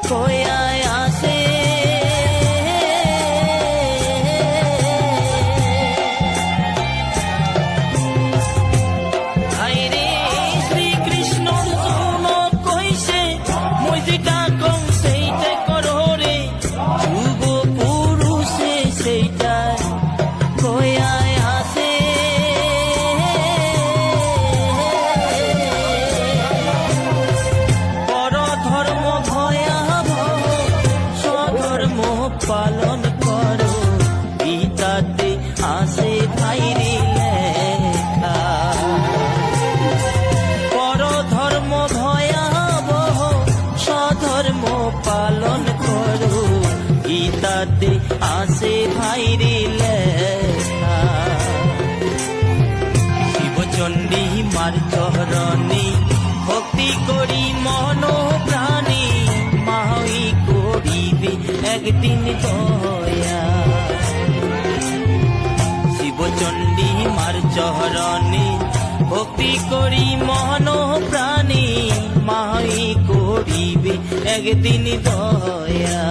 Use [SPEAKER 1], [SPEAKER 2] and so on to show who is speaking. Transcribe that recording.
[SPEAKER 1] কয়ায় আসে আইরে শ্রীকৃষ্ণ অর্জুন কইছে মই যেটা কম সেইটা করো রে যুব পুরুষে সেইটা কয়ায় আসে পরধর্ম ভয়াবহ স্বধর্ম পালন করো গীতাতে আসে ভাইরে লেখা পরধর্ম ভয়াবহ স্বধর্ম পালন করো গীতাতে আসে ভাইরে লেখা শিবচণ্ডী মার চরণে ভক্তি করি মন প্রাণী মাই করিবে একদিন দয়া শিবচণ্ডী মার চরণে ভক্তি করি মন প্রাণী মাই করিবে একদিন দয়া।